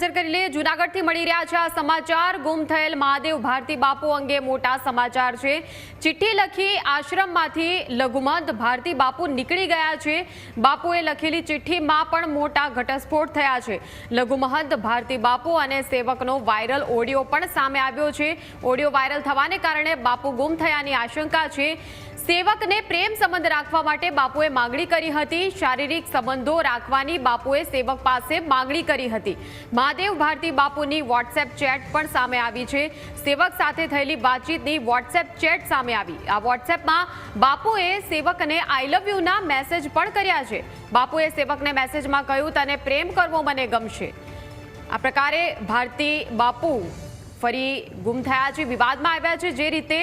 નજર કરી લે જૂનાગઢથી મળી રહ્યા છે આ સમાચાર ગુમ થયેલ મહાદેવ ભારતી બાપુ અંગે મોટા સમાચાર છે। ચિઠ્ઠી લખી આશ્રમમાંથી લઘુમંત ભારતી બાપુ નીકળી ગયા છે। બાપુએ લખેલી ચિઠ્ઠીમાં પણ મોટા ઘટસ્ફોટ થયા છે। લઘુમહંત ભારતી બાપુ અને સેવકનો વાયરલ ઓડિયો પણ સામે આવ્યો છે। ઓડિયો વાયરલ થવાને કારણે બાપુ ગુમ થયાની આશંકા છે। સેવકને પ્રેમ સંબંધ રાખવા માટે બાપુએ માંગણી કરી હતી। શારીરિક સંબંધો રાખવાની બાપુએ સેવક પાસે માંગણી કરી હતી। મહાદેવ ભારતી બાપુની વોટ્સએપ ચેટ પણ સામે આવી છે। સેવક સાથે થયેલી વાતચીતની વોટ્સએપ ચેટ સામે આવી। આ વોટ્સએપમાં બાપુએ સેવકને આઈ લવ યુ ના મેસેજ પણ કર્યા છે। બાપુએ સેવકને મેસેજમાં કહ્યું તને પ્રેમ કરવો મને ગમશે। આ પ્રકારે ભારતી બાપુ ફરી ગુમ થયા છે, વિવાદમાં આવ્યા છે। જે રીતે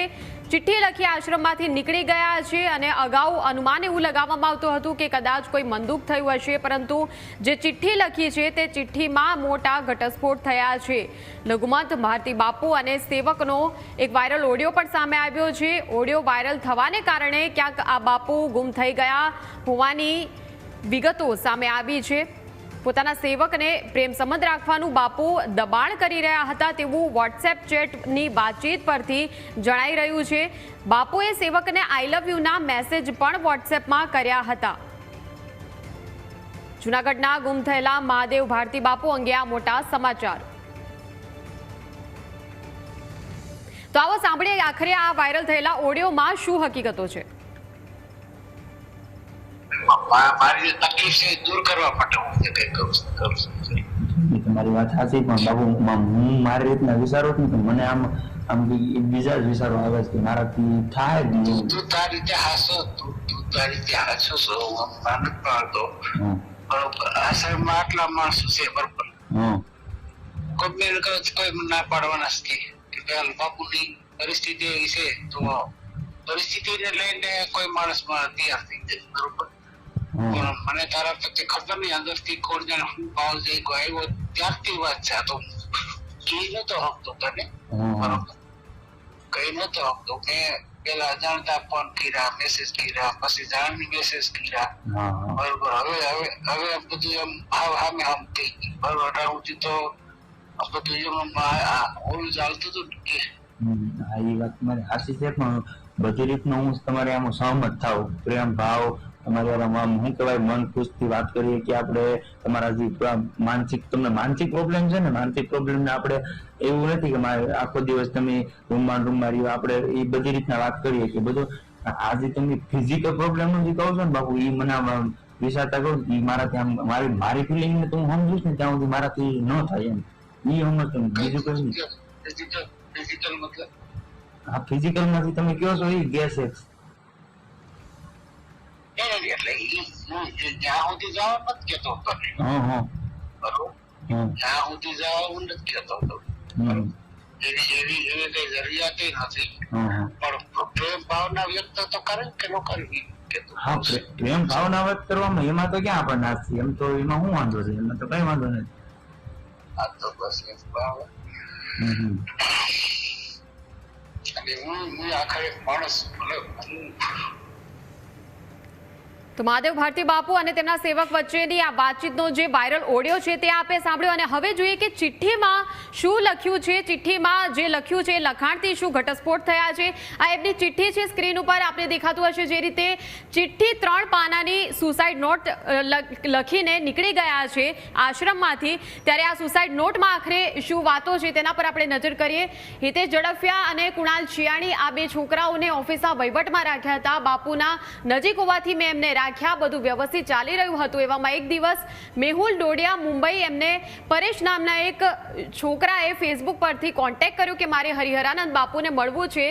ચિઠ્ઠી લખી આશ્રમમાંથી નીકળી ગયા છે અને અગાઉ અનુમાન એવું લગાવવામાં આવતું હતું કે કદાચ કોઈ મનદુખ થયું હશે, પરંતુ જે ચિઠ્ઠી લખી છે તે ચિઠ્ઠીમાં મોટા ઘટસ્ફોટ થયા છે। લઘુમંત ભારતી બાપુ અને સેવકનો એક વાયરલ ઓડિયો પણ સામે આવ્યો છે। ઓડિયો વાયરલ થવાને કારણે ક્યાંક આ બાપુ ગુમ થઈ ગયા હોવાની વિગતો સામે આવી છે। પોતાના સેવકને પ્રેમ સંબંધ રાખવાનું બાપુ દબાણ કરી રહ્યા હતા તેવું વોટ્સએપ ચેટની વાતચીત પરથી જણાઈ રહ્યું છે। બાપુએ સેવકને આઈ લવ યુ ના મેસેજ પણ વોટ્સએપમાં કર્યા હતા। જૂનાગઢના ગુમ થયેલા મહાદેવ ભારતી બાપુ અંગે આ મોટા સમાચાર। તો આવો સાંભળીએ આખરે આ વાયરલ થયેલા ઓડિયોમાં શું હકીકતો છે। મારી તકલીફ છે દૂર કરવા માટે હું જે કંઈ કરું છું। તમારી વાત સાચી, પણ બાબુ હું મારી રીતના વિચારું છું કે મને આમ બીજા જ વિચારો આવે છે કે મારાથી થાય જ નહીં। તું તારી રીતે હાસો, તું તારી રીતે હાસો છો, હું માનત પાડતો બરોબર। આશ્રમમાં આટલા માણસો છે બરોબર, કોઈ ના પાડવાના છે કે બાપુની પરિસ્થિતિ એવી છે તો પરિસ્થિતિને લઈને કોઈ માણસ તૈયાર થઈ જાય બરોબર। પણ મને તારા પ્રત્યે ખબર નહીં અંદરથી કોણ જાણે શું ભાવ જઈ આવ્યો ત્યારથી વાત છે। આ તો કઈ નતો હકતો તને બરોબર, કઈ નતો હકતો। મેં પેલા અજાણતા ફોન કર્યા, મેસેજ કર્યા, પછી જાણની મેસેજ કર્યા બરોબર। હવે બધું એમ સામે આમ થઈ ગયું બરોબર। અટાણુંથી તો બધું એમ ઓલું ચાલતું હતું કે એ વાત તમારી સાચી છે, પણ બધી રીતનો હું તમારે આમાં સહમત થાવ। પ્રેમ ભાવ તમારે શું કહેવાય મન ખુશથી વાત કરીએ કે આપણે તમારા જે માનસિક તમને માનસિક પ્રોબ્લેમ છે ને, માનસિક પ્રોબ્લેમને આપણે એવું નથી કે મારે આખો દિવસ તમે રૂમમાં રહ્યો, આપણે એ બધી રીતના વાત કરીએ કે બધું આજે તમે ફિઝિકલ પ્રોબ્લેમનું જે કહો છો ને બાપુ, એ મને વિચારતા કહું એ મારાથી આમ મારી ફિલિંગને તો હું સમજુ છું ને ત્યાં સુધી મારાથી ન થાય એમ એ સમજ બીજું કઈ ફિઝિકલ મતલબ હા ફિઝિકલ માંથી તમે કહો છો એ ગેસ એક્સ એટલે જ્યાં સુધી જવા નથી કેતો બરોબર, જ્યાં સુધી જવા હું નથી કેતો એવી કઈ જરૂરિયાત નથી, પણ પ્રેમ ભાવના વ્યક્ત તો કરે કે ન કરવી। હા પ્રેમ ભાવના વ્યક્ત કરવામાં એમાં તો ક્યાં આપણને નથી, એમ તો એમાં શું વાંધો છે, એમાં તો કઈ વાંધો નથી। આ તો બસ અને હું આખરે માણસ તો મહાદેવ ભારતી બાપુ અને તેમના સેવક વચ્ચેની આ વાતચીતનો જે વાયરલ ઓડિયો છે તે આપે સાંભળ્યો। અને હવે જોઈએ કે ચિઠ્ઠીમાં શું લખ્યું છે, ચિઠ્ઠીમાં જે લખ્યું છે લખાણથી શું ઘટસ્ફોટ થયા છે। આ એમની ચિઠ્ઠી છે, સ્ક્રીન ઉપર આપને દેખાતું હશે જે રીતે ચિઠ્ઠી 3 પાનાની સુસાઇડ નોટ લખીને નીકળી ગયા છે આશ્રમમાંથી। ત્યારે આ સુસાઇડ નોટમાં આખરે શું વાતો છે તેના પર આપણે નજર કરીએ। હિતેશ ઝડફિયા અને કુણાલ શિયાણી આ બે છોકરાઓને ઓફિસના વહીવટમાં રાખ્યા હતા। બાપુના નજીક હોવાથી મેં એમને રાખ્યા, બધું વ્યવસ્થિત ચાલી રહ્યું હતું। એવામાં એક દિવસ મેહુલ ડોડિયા મુંબઈ એમને પરેશ નામના એક છોકરાએ ફેસબુક પરથી કોન્ટેક્ટ કર્યો કે મારે હરિહરાનંદ બાપુને મળવું છે।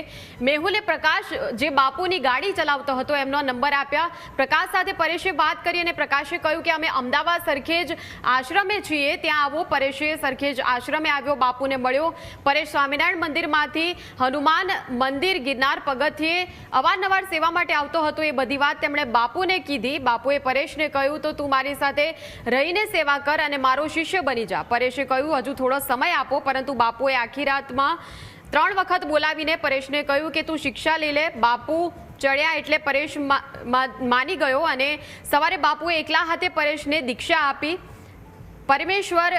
મેહુલે પ્રકાશ જે બાપુની ગાડી ચલાવતો હતો એમનો નંબર આપ્યા। પ્રકાશ સાથે પરેશે વાત કરી અને પ્રકાશે કહ્યું કે અમે અમદાવાદ સરખેજ આશ્રમે છીએ, ત્યાં આવો। પરેશે સરખેજ આશ્રમે આવ્યો, બાપુને મળ્યો। પરેશ સ્વામિનારાયણ મંદિરમાંથી હનુમાન મંદિર ગિરનાર પગથિયે અવારનવાર સેવા માટે આવતો હતો। એ બધી વાત તેમણે બાપુને કીધી। બાપુએ પરેશને કહ્યું તો તું મારી સાથે રહીને સેવા કર અને મારો શિષ્ય બની જા। પરેશે કહ્યું હજુ થોડો સમય આપો, પરંતુ બાપુએ આખી રાતમાં 3 વખત બોલાવીને પરેશને કહ્યું કે તું શિક્ષા લઈ લે। બાપુ ચડ્યા એટલે પરેશ માની ગયો અને સવારે બાપુએ એકલા હાથે પરેશને દીક્ષા આપી। પરમેશ્વર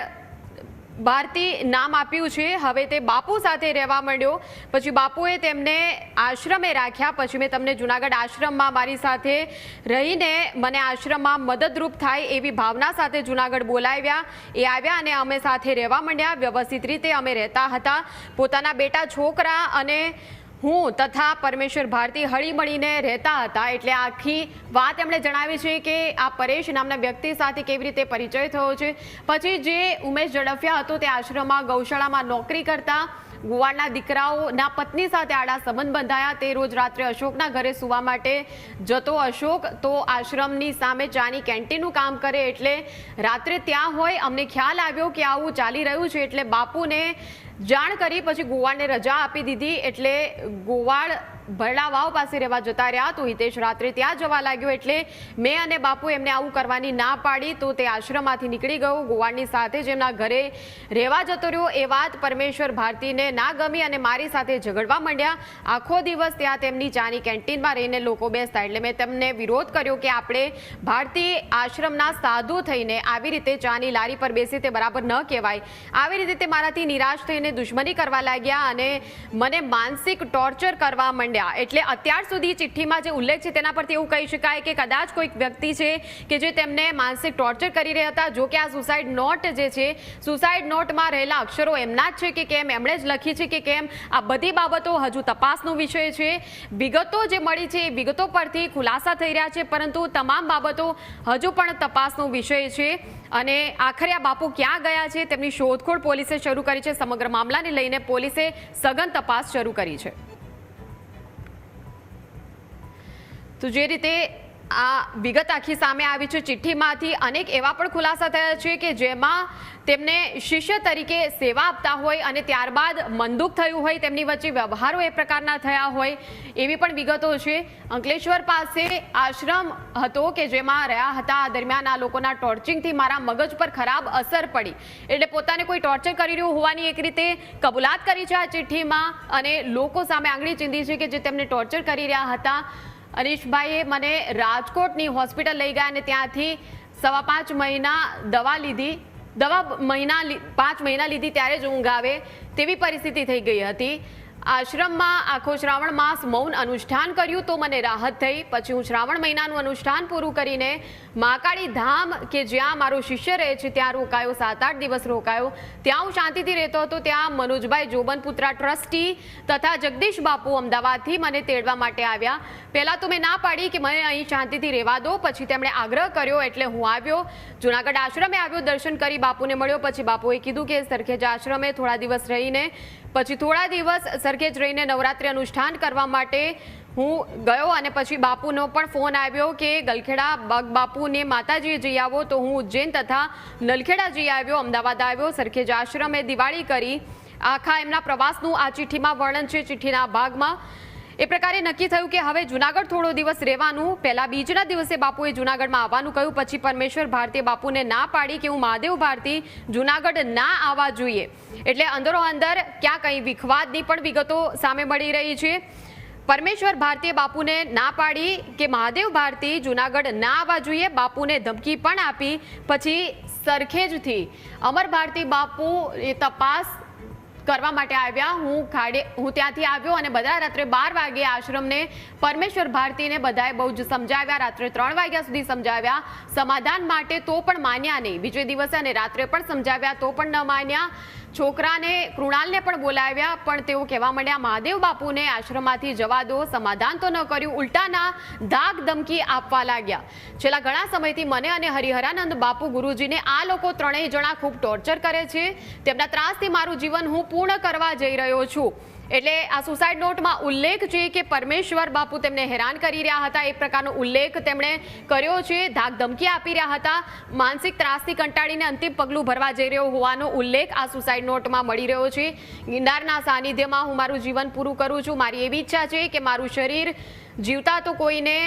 ભારતી નામ આપ્યું છે, હવે તે બાપુ સાથે રહેવા માંડ્યો. પછી બાપુએ તેમને આશ્રમે રાખ્યા. પછી મેં તમને જુનાગઢ આશ્રમમાં મારી સાથે રહીને મને આશ્રમમાં મદદરૂપ થાય એવી ભાવના સાથે જુનાગઢ બોલાવ્યા. એ આવ્યા અને અમે સાથે રહેવા માંડ્યા. વ્યવસ્થિત રીતે અમે રહેતા હતા. પોતાના બેટા છોકરા અને હું તથા પરમેશ્વર ભારતી હળી મળીને રહેતા હતા. એટલે આખી વાત એમણે જણાવી છે કે આ પરેશ નામના વ્યક્તિ સાથે કેવી રીતે પરિચય થયો છે. પછી જે ઉમેશ ઝડફિયા હતો તે આશ્રમમાં ગૌશાળામાં નોકરી કરતા. ગોવાળના દીકરાઓના પત્ની સાથે આડા સંબંધ બંધાયા. તે રોજ રાત્રે અશોકના ઘરે સુવા માટે જતો. અશોક તો આશ્રમની સામે ચાની કેન્ટીનનું કામ કરે એટલે રાત્રે ત્યાં હોય. અમને ખ્યાલ આવ્યો કે આવું ચાલી રહ્યું છે એટલે બાપુને જાણ કરી. પછી ગોવાળને રજા આપી દીધી. એટલે ગોવાળ ભરડા વાવ પાસે રહેવા જતા રહ્યા. તો હિતેશ રાત્રે ત્યાં જવા લાગ્યો એટલે મેં અને બાપુ એમને આવું કરવાની ના પાડી. તો તે આશ્રમમાંથી નીકળી ગયો. ગોવાળની સાથે જ એમના ઘરે રહેવા જતો રહ્યો. એ વાત પરમેશ્વર ભારતીને ના ગમી અને મારી સાથે ઝઘડવા માંડ્યા. આખો દિવસ ત્યાં તેમની ચાની કેન્ટીનમાં રહીને લોકો બેસતા. એટલે મેં તેમને વિરોધ કર્યો કે આપણે ભારતી આશ્રમના સાધુ થઈને આવી રીતે ચાની લારી પર બેસી તે બરાબર ન કહેવાય. આવી રીતે તે મારાથી નિરાશ થઈને દુશ્મની કરવા લાગ્યા અને મને માનસિક ટોર્ચર કરવા માંડ્યા. એટલે અત્યાર સુધી ચિઠ્ઠીમાં જે ઉલ્લેખ છે તેના પરથી એવું કહી શકાય કે કદાચ કોઈક વ્યક્તિ છે કે જે તેમને માનસિક ટોર્ચર કરી રહ્યા હતા. જો કે આ સુસાઇડ નોટ જે છે, સુસાઇડ નોટમાં રહેલા અક્ષરો એમના જ છે કે કેમ, એમણે જ લખી છે કે કેમ, આ બધી બાબતો હજુ તપાસનો વિષય છે. વિગતો જે મળી છે એ વિગતો પરથી ખુલાસા થઈ રહ્યા છે, પરંતુ તમામ બાબતો હજુ પણ તપાસનો વિષય છે. અને આખરે આ બાપુ ક્યાં ગયા છે તેમની શોધખોળ પોલીસે શરૂ કરી છે. સમગ્ર મામલાને લઈને પોલીસે સઘન તપાસ શરૂ કરી છે. તો જે રીતે આ વિગત આખી સામે આવી છે, ચિઠ્ઠીમાંથી અનેક એવા પણ ખુલાસા થયા છે કે જેમાં તેમને શિષ્ય તરીકે સેવા આપતા હોય અને ત્યારબાદ મંદુક થયું હોય, તેમની વચ્ચે વ્યવહારો એ પ્રકારના થયા હોય એવી પણ વિગતો છે. અંકલેશ્વર પાસે આશ્રમ હતો કે જેમાં રહ્યા હતા. આ દરમિયાન આ લોકોના ટોર્ચિંગથી મારા મગજ પર ખરાબ અસર પડી. એટલે પોતાને કોઈ ટોર્ચર કરી રહ્યું હોવાની એક રીતે કબૂલાત કરી છે આ ચિઠ્ઠીમાં અને લોકો સામે આંગળી ચીંધી છે કે જે તેમને ટોર્ચર કરી રહ્યા હતા. અનીશભાઈએ મને રાજકોટની હોસ્પિટલ લઈ ગયા અને ત્યાંથી 5.5 મહિના દવા લીધી. 5 મહિના લીધી ત્યારે જ ઊંઘ આવે તેવી પરિસ્થિતિ થઈ ગઈ હતી. આશ્રમમાં આખો શ્રાવણ માસ મૌન અનુષ્ઠાન કર્યું તો મને રાહત થઈ. પછી હું શ્રાવણ મહિનાનું અનુષ્ઠાન પૂરું કરીને મહાકાળી ધામ કે જ્યાં મારો શિષ્ય રહે છે ત્યાં રોકાયો. 7-8 દિવસ રોકાયો. ત્યાં હું શાંતિથી રહેતો હતો. ત્યાં મનોજભાઈ જોબનપુત્રા ટ્રસ્ટી તથા જગદીશ બાપુ અમદાવાદથી મને તેડવા માટે આવ્યા. પહેલાં તો મેં ના પાડી કે મને અહીં શાંતિથી રહેવા દો. પછી તેમણે આગ્રહ કર્યો એટલે હું આવ્યો. જુનાગઢ આશ્રમે આવ્યો, દર્શન કરી બાપુને મળ્યો. પછી બાપુએ કીધું કે સરખેજ આશ્રમે થોડા દિવસ રહીને પછી થોડા દિવસ સરખેજ રહીને નવરાત્રિ અનુષ્ઠાન કરવા માટે હું ગયો. અને પછી બાપુનો પણ ફોન આવ્યો કે ગલખેડા બાપુને માતાજીએ જઈ આવો. તો હું ઉજ્જૈન તથા નલખેડા જઈ આવ્યો, અમદાવાદ આવ્યો. સરખેજ આશ્રમે દિવાળી કરી. આખા એમના પ્રવાસનું આ ચિઠ્ઠીમાં વર્ણન છે. ચિઠ્ઠીના ભાગમાં એ પ્રકારે નક્કી થયું કે હવે જુનાગઢ થોડો દિવસ રહેવાનું. પહેલા બીજના દિવસે બાપુએ જુનાગઢમાં આવવાનું કહ્યું. પછી પરમેશ્વર ભારતીએ બાપુને ના પાડી કે હું મહાદેવ ભારતી જુનાગઢ ના આવવા જોઈએ. એટલે અંદરો અંદર ક્યાં કંઈ વિખવાદની પણ વિગતો સામે મળી રહી છે. પરમેશ્વર ભારતીએ બાપુને ના પાડી કે મહાદેવ ભારતી જુનાગઢ ના આવવા જોઈએ. બાપુને ધમકી પણ આપી. પછી સરખેજથી અમર ભારતી બાપુ એ તપાસ કરવા માટે આવ્યા. હું ત્યાંથી આવ્યો અને બધા રાત્રે 12 વાગે આશ્રમને પરમેશ્વર ભારતીને બધાએ બહુ જ સમજાવ્યા. રાત્રે 3 વાગ્યા સુધી સમજાવ્યા સમાધાન માટે, તો પણ માન્યા નહીં. બીજે દિવસે અને રાત્રે પણ સમજાવ્યા તો પણ ન માન્યા. છોકરાને કૃણાલને પણ બોલાવ્યા પણ તેઓ કહેવા માંડ્યા મહાદેવ બાપુને આશ્રમમાંથી જવા દો. સમાધાન તો ન કર્યું, ઉલટાના ધાક ધમકી આપવા લાગ્યા. છેલ્લા ઘણા સમયથી મને અને હરિહરાનંદ બાપુ ગુરુજીને આ લોકો ત્રણેય જણા ખૂબ ટોર્ચર કરે છે. તેમના ત્રાસથી મારું જીવન હું પૂર્ણ કરવા જઈ રહ્યો છું. એટલે આ સુસાઇડ નોટમાં ઉલ્લેખ છે કે પરમેશ્વર બાપુ તેમને હેરાન કરી રહ્યા હતા. એ પ્રકારનો ઉલ્લેખ તેમણે કર્યો છે. ધાક ધમકી આપી રહ્યા હતા. માનસિક ત્રાસથી કંટાળીને અંતિમ પગલું ભરવા જઈ રહ્યો હોવાનો ઉલ્લેખ આ સુસાઇડ નોટમાં મળી રહ્યો છે. ગિરનારના સાનિધ્યમાં હું મારું જીવન પૂરું કરું છું. મારી એવી ઈચ્છા છે કે મારું શરીર જીવતા તો કોઈને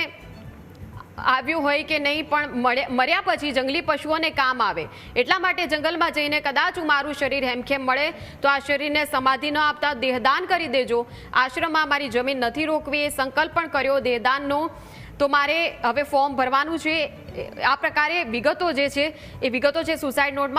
આવ્યું હોય કે નહીં, પણ મર્યા પછી જંગલી પશુઓને કામ આવે. એટલા માટે જંગલમાં જઈને કદાચ હું મારું શરીર હેમખેમ મળે તો આ શરીરને સમાધિ ન આપતા દેહદાન કરી દેજો. આશ્રમમાં મારી જમીન નથી રોકવી એ સંકલ્પ પણ કર્યો દેહદાનનો. તો મારે હવે ફોર્મ ભરવાનું છે. આ પ્રકારે વિગતો જે છે એ વિગતો છે સુસાઇડ નોટમાં.